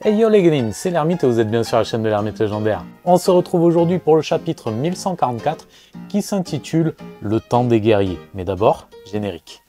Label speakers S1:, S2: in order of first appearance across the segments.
S1: Hey yo les gamins, c'est l'Ermite et vous êtes bien sur la chaîne de l'Ermite légendaire. On se retrouve aujourd'hui pour le chapitre 1144 qui s'intitule Le temps des guerriers. Mais d'abord, générique.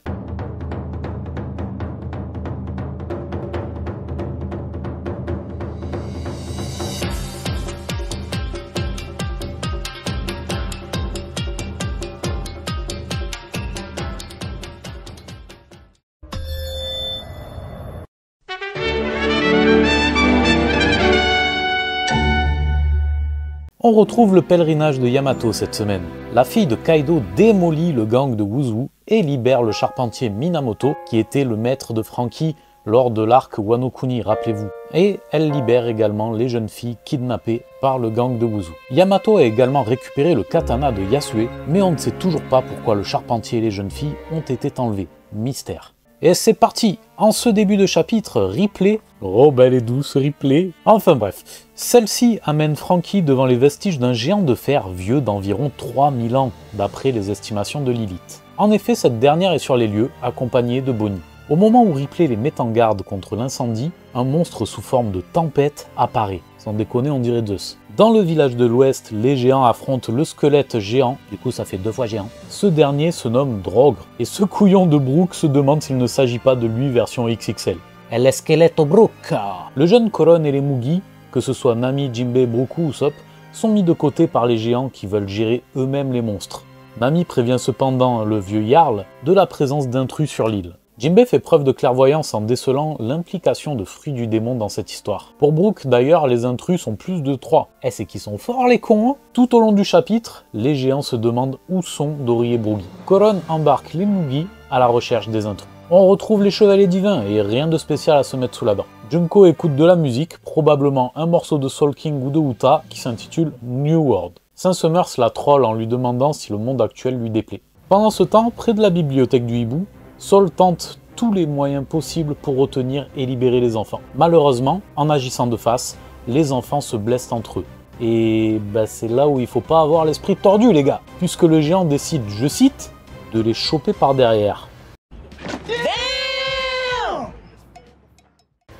S1: On retrouve le pèlerinage de Yamato cette semaine. La fille de Kaido démolit le gang de Wuzu et libère le charpentier Minamoto, qui était le maître de Franky lors de l'arc Wano Kuni, rappelez-vous. Et elle libère également les jeunes filles kidnappées par le gang de Wuzu. Yamato a également récupéré le katana de Yasue, mais on ne sait toujours pas pourquoi le charpentier et les jeunes filles ont été enlevés. Mystère. Et c'est parti. En ce début de chapitre, Ripley, oh belle et douce Ripley, enfin bref, celle-ci amène Franky devant les vestiges d'un géant de fer vieux d'environ 3000 ans, d'après les estimations de Lilith. En effet, cette dernière est sur les lieux, accompagnée de Bonnie. Au moment où Ripley les met en garde contre l'incendie, un monstre sous forme de tempête apparaît. Sans déconner, on dirait Zeus. Dans le village de l'Ouest, les géants affrontent le squelette géant, du coup ça fait 2 fois géant. Ce dernier se nomme Drogre, et ce couillon de Brook se demande s'il ne s'agit pas de lui version XXL. El Esqueleto Brook. Le jeune Koron et les Mugi, que ce soit Nami, Jinbei, Broku ou Sop, sont mis de côté par les géants qui veulent gérer eux-mêmes les monstres. Nami prévient cependant le vieux Jarl de la présence d'intrus sur l'île. Jinbei fait preuve de clairvoyance en décelant l'implication de fruits du démon dans cette histoire. Pour Brook, d'ailleurs, les intrus sont plus de 3. Eh, c'est qu'ils sont forts les cons, hein. Tout au long du chapitre, les géants se demandent où sont Dori et Brogy. Koron embarque les Mugi à la recherche des intrus. On retrouve les chevaliers divins et rien de spécial à se mettre sous la dent. Junko écoute de la musique, probablement un morceau de Soul King ou de Uta qui s'intitule New World. Saint-Summers la troll en lui demandant si le monde actuel lui déplaît. Pendant ce temps, près de la bibliothèque du hibou, Sol tente tous les moyens possibles pour retenir et libérer les enfants. Malheureusement, en agissant de face, les enfants se blessent entre eux. Et c'est là où il faut pas avoir l'esprit tordu les gars, puisque le géant décide, je cite, de les choper par derrière.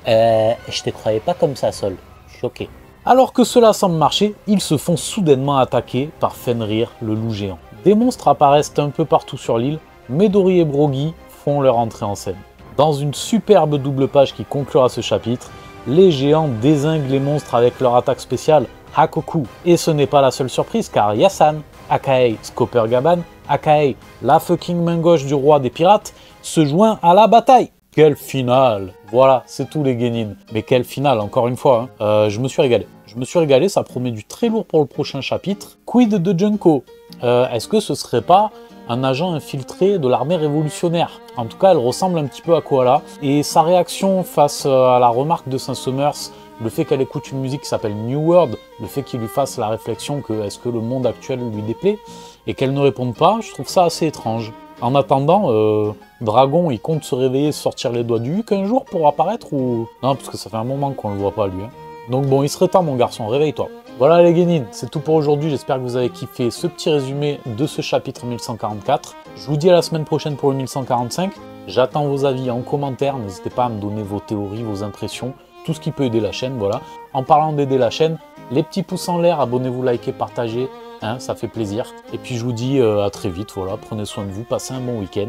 S1: Je te croyais pas comme ça, Sol. Choqué. Alors que cela semble marcher, ils se font soudainement attaquer par Fenrir, le loup géant. Des monstres apparaissent un peu partout sur l'île, mais Dori et Brogy font leur entrée en scène. Dans une superbe double page qui conclura ce chapitre, les géants dézinguent les monstres avec leur attaque spéciale Hakoku. Et ce n'est pas la seule surprise car Yasan, aka Skopergaban, aka la fucking main gauche du roi des pirates, se joint à la bataille. Quelle finale! Voilà, c'est tout les Genin. Mais quelle finale, encore une fois, hein. Je me suis régalé. Ça promet du très lourd pour le prochain chapitre. Quid de Junko? Est-ce que ce serait pas un agent infiltré de l'armée révolutionnaire? En tout cas, elle ressemble un petit peu à Koala. Et sa réaction face à la remarque de Saint-Summers, le fait qu'elle écoute une musique qui s'appelle New World, le fait qu'il lui fasse la réflexion que est-ce que le monde actuel lui déplaît, et qu'elle ne réponde pas, je trouve ça assez étrange. En attendant, Dragon, il compte se réveiller et sortir les doigts du huc un jour pour apparaître ou... Non, parce que ça fait un moment qu'on le voit pas lui. Hein. Donc bon, il serait temps mon garçon, réveille-toi. Voilà les Genin, c'est tout pour aujourd'hui, j'espère que vous avez kiffé ce petit résumé de ce chapitre 1144. Je vous dis à la semaine prochaine pour le 1145. J'attends vos avis en commentaire, n'hésitez pas à me donner vos théories, vos impressions, tout ce qui peut aider la chaîne, voilà. En parlant d'aider la chaîne, les petits pouces en l'air, abonnez-vous, likez, partagez, hein, ça fait plaisir. Et puis je vous dis à très vite, voilà, prenez soin de vous, passez un bon week-end.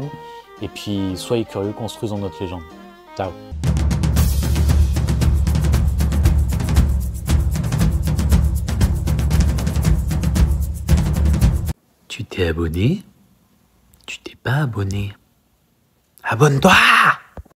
S1: Et puis soyez curieux, construisons notre légende. Ciao.
S2: Tu t'es abonné? Tu t'es pas abonné? Abonne-toi!